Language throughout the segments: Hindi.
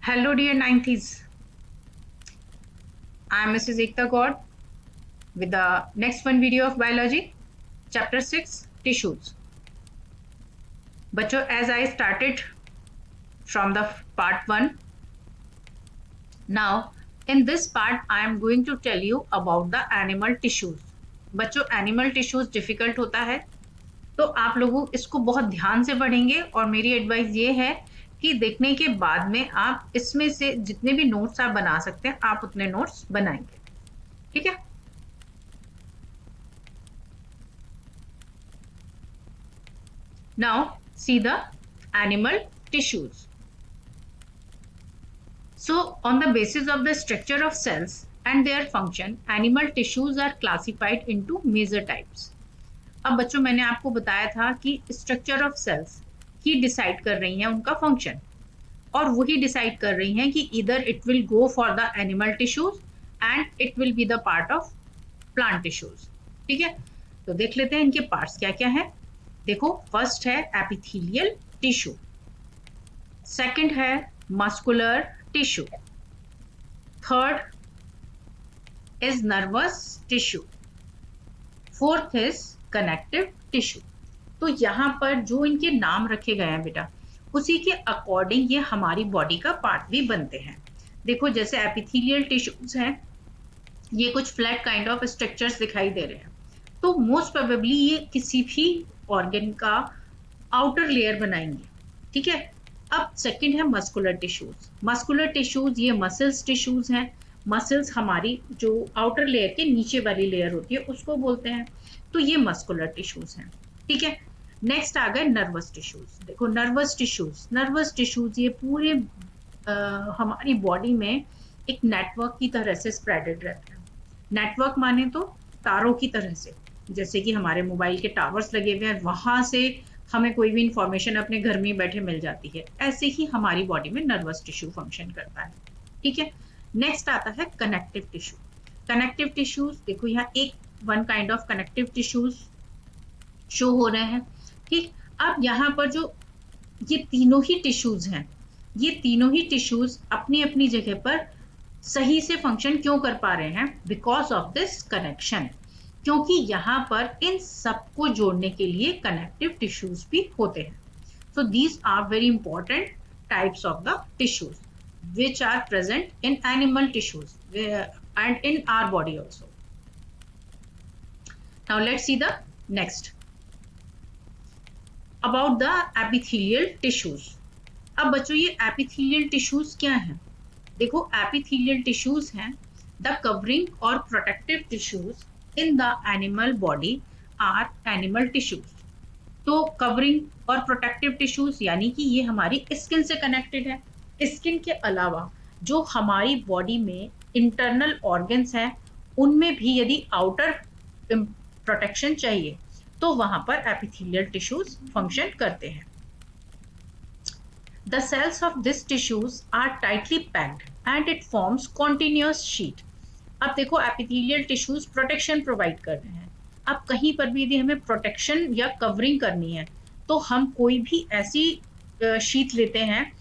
Hello, dear 90s. I am Mrs. Ekta God with the next one video of biology, chapter 6 tissues. बच्चों, as I started from the part 1, now in this part I am going to tell you about the animal tissues. बच्चों, animal tissues difficult होता है, तो आप लोगों इसको बहुत ध्यान से पढ़ेंगे और मेरी एडवाइस ये है कि देखने के बाद में आप इसमें से जितने भी नोट्स आप बना सकते हैं आप उतने नोट्स बनाएंगे. ठीक है. Now see the animal tissues. So on the basis of the structure of cells and their function, animal tissues are classified into major types. अब बच्चों मैंने आपको बताया था कि स्ट्रक्चर ऑफ सेल्स ही डिसाइड कर रही हैं उनका फंक्शन, और वही डिसाइड कर रही हैं कि इधर it will go for the animal tissues and it will be the part of plant tissues. ठीक है, तो देख लेते हैं इनके पार्ट्स क्या क्या है. देखो, फर्स्ट है एपिथेलियल टिश्यू, सेकंड है muscular tissue, third is nervous tissue, fourth is connective tissue. तो यहाँ पर जो इनके नाम रखे गए हैं बेटा, उसी के अकॉर्डिंग ये हमारी बॉडी का पार्ट भी बनते हैं. देखो, जैसे एपिथेलियल टिश्यूज हैं, ये कुछ फ्लैट काइंड ऑफ स्ट्रक्चर्स दिखाई दे रहे हैं, तो मोस्ट प्रोबेबली ये किसी भी ऑर्गन का आउटर लेयर बनाएंगे. ठीक है. अब सेकंड है मस्कुलर टिश्यूज. मस्कुलर टिश्यूज ये मसल्स टिश्यूज हैं. मसल्स हमारी जो आउटर लेयर के नीचे वाली लेयर होती है उसको बोलते हैं. तो ये मस्कुलर टिश्यूज हैं. ठीक है. नेक्स्ट आ गए नर्वस टिश्यूज. देखो, नर्वस टिश्यूज ये पूरे हमारी बॉडी में एक नेटवर्क की तरह से स्प्रेडेड रहते हैं. नेटवर्क माने तो तारों की तरह से, जैसे कि हमारे मोबाइल के टावर्स लगे हुए हैं, वहां से हमें कोई भी इंफॉर्मेशन अपने घर में बैठे मिल जाती है. ऐसे ही हमारी बॉडी में नर्वस टिश्यू फंक्शन करता है. ठीक है. नेक्स्ट आता है कनेक्टिव टिश्यू. कनेक्टिव टिश्यूज देखो, यहाँ एक one kind of connective tissues show हो रहे हैं. ठीक. अब यहाँ पर जो ये तीनों ही टिश्यूज हैं, ये तीनों ही टिश्यूज अपनी अपनी जगह पर सही से फंक्शन क्यों कर पा रहे हैं? Because of this connection. क्योंकि यहाँ पर इन सबको जोड़ने के लिए कनेक्टिव टिश्यूज भी होते हैं. So these are very important types of the tissues which are present in animal tissues and in our body also. Now let's see the next about the epithelial tissues. अब बच्चों, ये epithelial tissues क्या हैं? देखो, epithelial tissues हैं the covering or protective tissues in the animal body are animal tissues. तो कवरिंग और प्रोटेक्टिव टिश्यूज यानी कि ये हमारी स्किन से कनेक्टेड है. स्किन के अलावा जो हमारी बॉडी में इंटरनल ऑर्गन्स हैं, उनमें भी यदि आउटर प्रोटेक्शन चाहिए तो वहां पर एपिथेलियल टिश्यूज फंक्शन करते हैं. The cells of this tissues are tightly packed and it forms continuous sheet. अब देखो, एपिथेलियल टिश्यूज प्रोटेक्शन प्रोवाइड कर रहे हैं. अब कहीं पर भी यदि हमें प्रोटेक्शन या कवरिंग करनी है तो हम कोई भी ऐसी शीट लेते हैं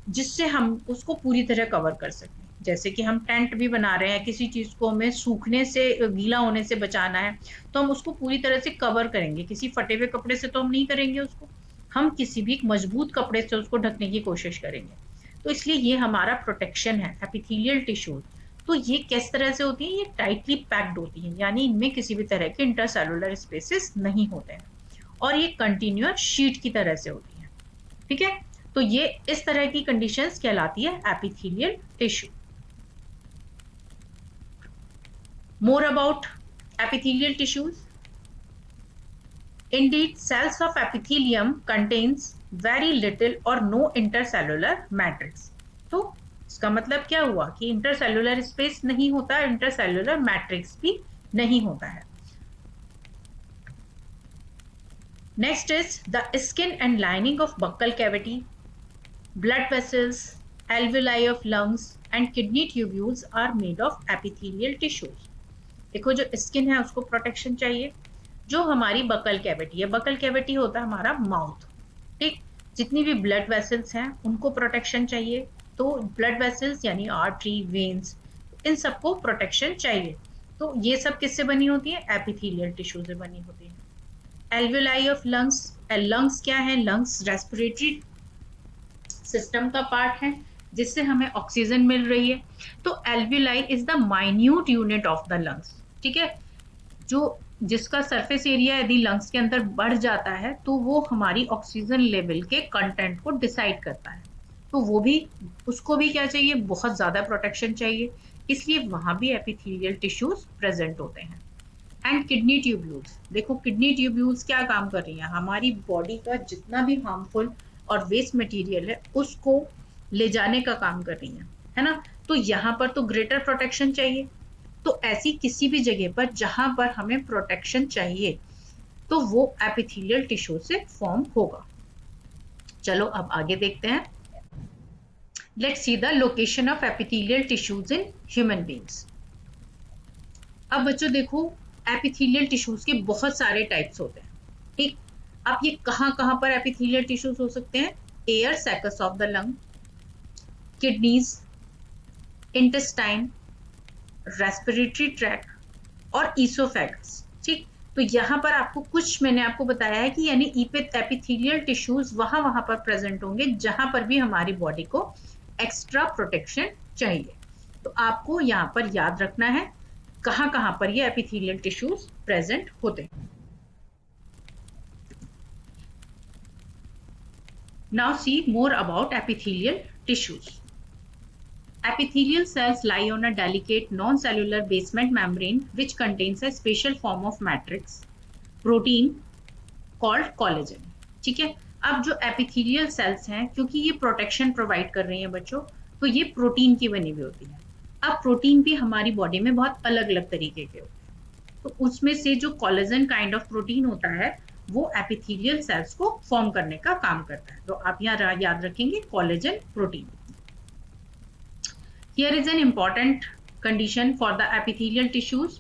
जिससे हम उसको पूरी तरह कवर कर सकें. जैसे कि हम टेंट भी बना रहे हैं, किसी चीज को हमें सूखने से, गीला होने से बचाना है, तो हम उसको पूरी तरह से कवर करेंगे. किसी फटे हुए कपड़े से तो हम नहीं करेंगे उसको, हम किसी भी मजबूत कपड़े से उसको ढकने की कोशिश करेंगे. तो इसलिए ये हमारा प्रोटेक्शन है एपिथेलियल टिश्यूज. तो ये किस तरह से होती है? ये टाइटली पैक्ड होती है, यानी इनमें किसी भी तरह के इंटरसेलुलर स्पेसेस नहीं होते हैं, और ये कंटिन्यूअस शीट की तरह से होती है. ठीक है. तो ये इस तरह की कंडीशंस कहलाती है epithelial tissue. More about epithelial tissues. Indeed, cells of epithelium contains very little or no intercellular matrix. तो इसका मतलब क्या हुआ कि इंटरसेलुलर स्पेस नहीं होता, इंटरसेलुलर मैट्रिक्स भी नहीं होता है. Next is the skin and lining of buccal cavity, blood vessels, alveoli of lungs and kidney tubules are made of epithelial tissues. देखो, जो स्किन है उसको प्रोटेक्शन चाहिए. जो हमारी बकल कैविटी है, बकल कैविटी होता है हमारा माउथ. ठीक. जितनी भी ब्लड वेसल्स हैं उनको प्रोटेक्शन चाहिए, तो तो ब्लड वेसल्स यानी आर्टरी, वेन्स, इन सबको प्रोटेक्शन चाहिए। तो ये सब किससे बनी होती है? एपिथेलियल टिश्यू से बनी होती है। एल्वियोलाई ऑफ लंग्स, लंग्स क्या है? लंग्स रेस्पिरेटरी सिस्टम का पार्ट है जिससे हमें ऑक्सीजन मिल रही है। तो alveoli is the minute unit of the lungs, ठीक है, जो जिसका सरफेस एरिया यदि लंग्स के अंदर बढ़ जाता है तो वो हमारी ऑक्सीजन लेवल के कंटेंट को डिसाइड करता है। तो वो भी, उसको भी क्या चाहिए? बहुत ज्यादा प्रोटेक्शन चाहिए, इसलिए वहां भी एपिथेलियल टिश्यूज प्रेजेंट होते हैं। एंड किडनी ट्यूब्यूल्स, देखो किडनी ट्यूब्यूल्स क्या काम कर रही हैं? हमारी बॉडी का जितना भी हार्मफुल और वेस्ट मटेरियल है उसको ले जाने का काम कर रही हैं, है ना। तो यहाँ पर तो ग्रेटर प्रोटेक्शन चाहिए। तो ऐसी किसी भी जगह पर जहां पर हमें प्रोटेक्शन चाहिए तो वो एपिथेलियल टिश्यू से फॉर्म होगा। चलो अब आगे देखते हैं। Let's see the location of epithelial tissues in human beings. अब बच्चों देखो, एपिथेलियल टिश्यूज के बहुत सारे टाइप्स होते हैं, ठीक। अब ये कहां पर एपिथेलियल टिश्यूज हो सकते हैं? Air sacs of the lung, kidneys, intestine, respiratory tract और ईसोफेगस, ठीक। तो यहाँ पर आपको कुछ मैंने आपको बताया है कि यानी एपिथेलियल टिश्यूज वहां पर प्रेजेंट होंगे जहां पर भी हमारी बॉडी को एक्स्ट्रा प्रोटेक्शन चाहिए। तो आपको यहाँ पर याद रखना है कहां पर ये एपिथेलियल टिश्यूज प्रेजेंट होते हैं। Now see more about epithelial tissues. Epithelial cells lie on a delicate non-cellular basement membrane which contains a special form of matrix protein called collagen, ठीक है। अब जो एपिथेलियल सेल्स हैं, क्योंकि ये प्रोटेक्शन प्रोवाइड कर रही हैं बच्चों, तो ये प्रोटीन की बनी हुई होती है। अब प्रोटीन भी हमारी बॉडी में बहुत अलग अलग तरीके के होते हैं, तो उसमें से जो कोलेजन काइंड ऑफ प्रोटीन होता है वो एपिथेलियल सेल्स को फॉर्म करने का काम करता है। तो आप यहाँ याद रखेंगे collagen protein. Here is an important condition for the epithelial tissues,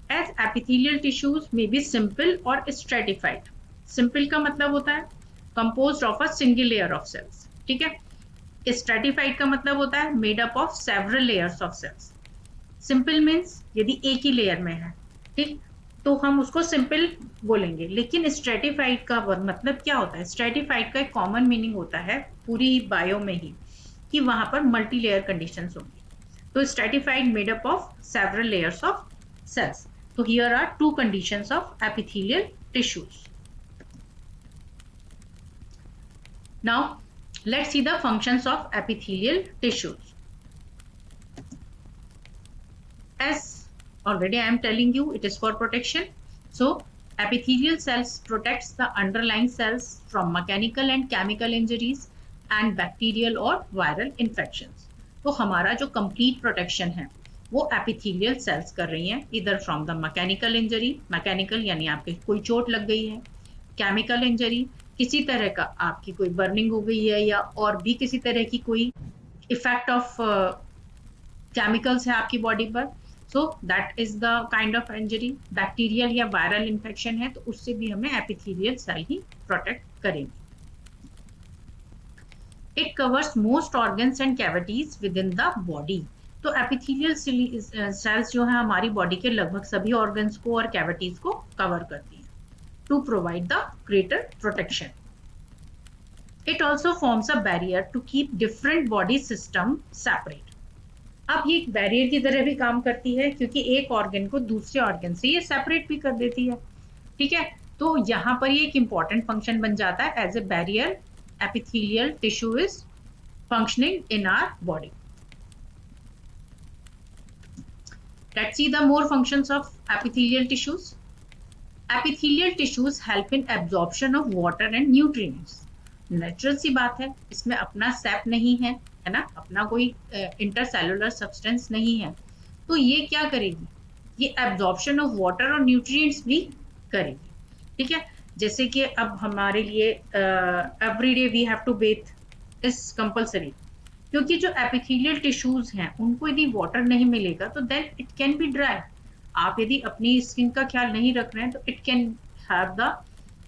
as epithelial tissues may be simple or stratified. Simple का मतलब होता है composed of a single layer of cells, ठीक है। Stratified का मतलब होता है made up of several layers of cells. Simple means यदि एक ही लेयर में है, ठीक, तो हम उसको सिंपल बोलेंगे। लेकिन स्ट्रेटिफाइड का मतलब क्या होता है? स्ट्रेटिफाइड का एक कॉमन मीनिंग होता है पूरी बायो में ही कि वहां पर मल्टी लेयर कंडीशंस होंगी। तो stratified made up of several layers of cells. तो here are two conditions of epithelial tissues. Now let's see the functions of epithelial tissues. As already I am telling you, it is for protection. So epithelial cells protects the underlying cells from mechanical and chemical injuries and bacterial or viral infections. तो हमारा जो complete protection है वो एपिथेलियल सेल्स कर रही हैं, इधर from the mechanical injury, mechanical यानी आपके कोई चोट लग गई है, केमिकल इंजरी किसी तरह का आपकी कोई बर्निंग हो गई है या और भी किसी तरह की कोई इफेक्ट ऑफ केमिकल्स है आपकी बॉडी पर, so that is the kind of injury. Bacterial या वायरल इंफेक्शन है तो उससे भी हमें एपिथेलियल सेल ही प्रोटेक्ट करेंगे। It covers most organs and cavities with in the body. तो एपिथेलियल सेल्स जो है हमारी बॉडी के लगभग सभी ऑर्गन्स को और कैविटीज को कवर करती है to provide the greater protection. It also forms a barrier to keep different body system separate. अब ये एक बैरियर की तरह भी काम करती है क्योंकि एक ऑर्गन को दूसरे ऑर्गन से ये सेपरेट भी कर देती है, ठीक है। तो यहाँ पर ये एक इंपॉर्टेंट फंक्शन बन जाता है as a barrier. Epithelial tissue is functioning in our body. Let's see the more functions of epithelial tissues. Epithelial tissues help in absorption of water and nutrients. Natural सी बात है, इसमें अपना सैप नहीं है, है ना, अपना कोई इंटरसेलुलर सब्सटेंस नहीं है, तो ये क्या करेगी? ये एब्जॉर्प्शन ऑफ वाटर और न्यूट्रिएंट्स भी करेगी, ठीक है। जैसे कि अब हमारे लिए everyday we have to bathe is compulsory, क्योंकि जो एपिथेलियल टिश्यूज हैं उनको यदि वाटर नहीं मिलेगा तो then it can be dry. आप यदि अपनी स्किन का ख्याल नहीं रख रहे हैं तो it can have the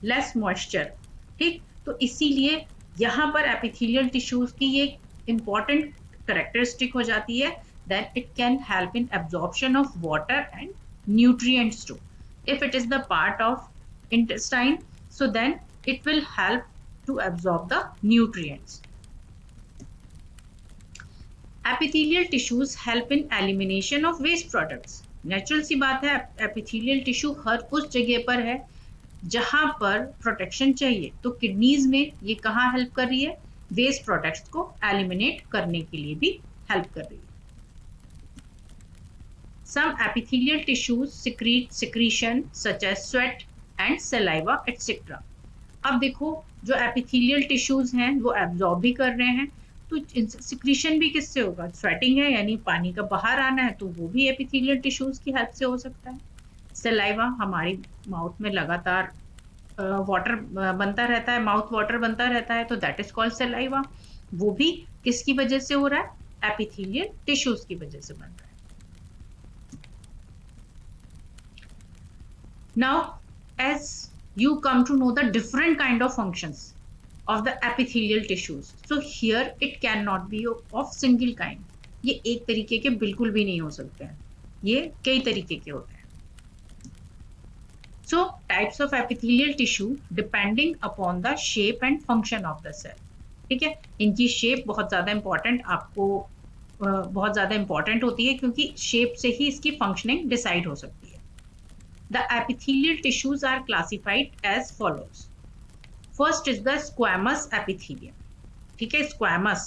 less moisture, ठीक। तो इसीलिए यहाँ पर एपिथेलियल टिश्यूज की ये इंपॉर्टेंट करेक्टरिस्टिक हो जाती है, then it can help in absorption of water and nutrients too. If it is the part of intestine, so then it will help to absorb the nutrients. Epithelial tissues help in elimination of waste products. Natural सी बात है, एपिथेलियल टिश्यू हर उस जगह पर है जहां पर प्रोटेक्शन चाहिए, तो किडनीज में ये कहाँ हेल्प कर रही है, वेस्ट प्रोडक्ट्स को एलिमिनेट करने के लिए भी हेल्प कर रही है. Some epithelial tissues secrete secretion such as sweat and saliva etc. अब देखो जो एपिथेलियल टिश्यूज हैं वो एब्जॉर्ब भी कर रहे हैं, तो सिक्रीशन भी किससे होगा, स्वेटिंग है यानी पानी का बाहर आना है, तो वो भी एपिथेलियल टिश्यूज की हेल्प से हो सकता है. सलाइवा, हमारी माउथ में लगातार वाटर बनता रहता है, माउथ वाटर बनता रहता है, तो दैट इज कॉल्ड सलाइवा. वो भी किसकी वजह से हो रहा है, एपिथेलियल टिश्यूज की वजह से बन रहा है. Now, as you come to know the different kind of functions of the epithelial tissues, so here it cannot be of single kind. ये एक तरीके के बिल्कुल भी नहीं हो सकते हैं, ये कई तरीके के होते हैं. So, types of epithelial tissue depending upon the shape and function of the cell. ठीक है, इनकी शेप बहुत ज्यादा इंपॉर्टेंट आपको बहुत ज्यादा इंपॉर्टेंट होती है, क्योंकि शेप से ही इसकी फंक्शनिंग डिसाइड हो सकती है. The epithelial tissues are classified as follows. First is the squamous epithelium. ठीक है, squamous.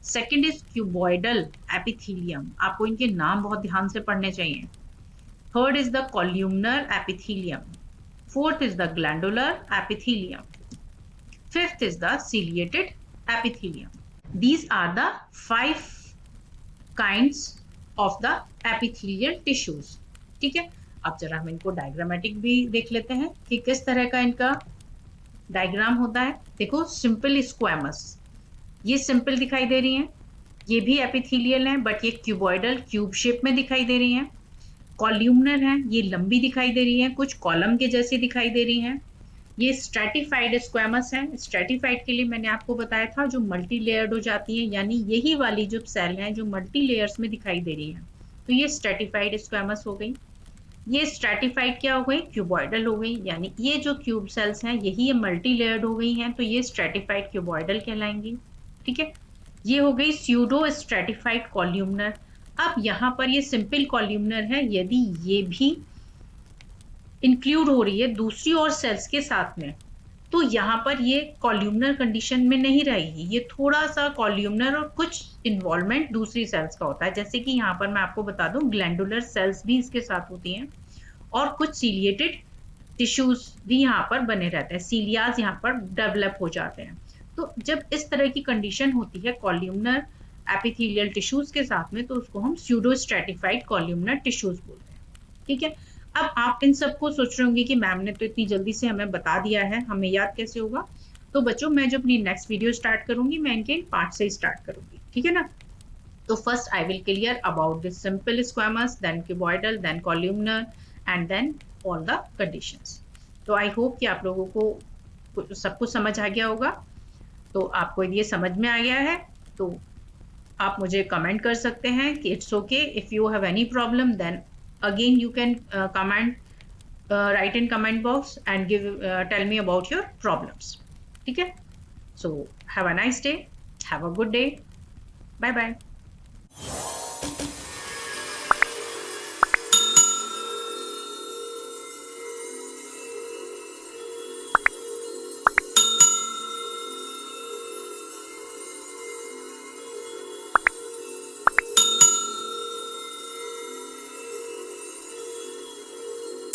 Second is cuboidal epithelium. आपको इनके नाम बहुत ध्यान से पढ़ने चाहिए. Third is the columnar epithelium. Fourth is the glandular epithelium. Fifth is the ciliated epithelium. These are the 5 kinds of the epithelial tissues. ठीक है, अब जरा हम इनको डायग्रामेटिक भी देख लेते हैं कि किस तरह का इनका डायग्राम होता है. देखो, सिंपल स्क्वामस, ये सिंपल दिखाई दे रही हैं, ये भी एपिथेलियल हैं बट ये क्यूबॉइडल क्यूब शेप में दिखाई दे रही हैं. कॉल्यूमनर हैं, ये लंबी दिखाई दे रही हैं, कुछ कॉलम के जैसी दिखाई दे रही हैं. ये स्ट्रेटिफाइड स्क्वामस हैं. स्ट्रेटिफाइड के लिए मैंने आपको बताया था, जो मल्टी लेयर्ड हो जाती है, यानी यही वाली जो सेल हैं जो मल्टी लेयर्स में दिखाई दे रही है, तो ये स्ट्रेटिफाइड स्क्वामस हो गई. ये स्ट्रेटिफाइड क्या हो गई, क्यूबॉइडल हो गई, यानी ये जो क्यूब सेल्स हैं यही ये मल्टी लेयर्ड हो गई हैं, तो ये स्ट्रेटिफाइड क्यूबॉइडल कहलाएंगी. ठीक है, ये हो गई स्यूडो स्ट्रेटिफाइड कॉल्यूमनर. अब यहाँ पर ये सिंपल कॉल्यूमनर है, यदि ये भी इंक्लूड हो रही है दूसरी और सेल्स के साथ में, तो यहाँ पर ये कॉल्यूमनर कंडीशन में नहीं रहेगी, ये थोड़ा सा कॉल्यूमनर और कुछ इन्वॉल्वमेंट दूसरी सेल्स का होता है. जैसे कि यहाँ पर मैं आपको बता दूं, ग्लैंडुलर सेल्स भी इसके साथ होती हैं और कुछ सीलिएटेड टिश्यूज भी यहाँ पर बने रहते हैं, सीलियाज यहाँ पर डेवलप हो जाते हैं. तो जब इस तरह की कंडीशन होती है कॉल्यूमनर एपिथेलियल टिश्यूज के साथ में, तो उसको हम स्यूडो स्ट्रेटिफाइड कॉल्यूमनर टिश्यूज बोलते हैं. ठीक है, अब आप इन सबको सोच रहे होंगे कि मैम ने तो इतनी जल्दी से हमें बता दिया है, हमें याद कैसे होगा. तो बच्चों, मैं जब अपनी नेक्स्ट वीडियो स्टार्ट करूंगी, मैं इनके पार्ट से स्टार्ट करूंगी. ठीक है ना. तो first I will clear about this simple squamous, then cuboidal, then columnar and then all the conditions. तो आई होप कि आप लोगों को सब कुछ समझ आ गया होगा. तो आपको ये समझ में आ गया है तो आप मुझे कमेंट कर सकते हैं कि it's okay. If you have any problem, then again you can write in comment box and tell me about your problems. ठीक है, so have a nice day, have a good day, bye bye.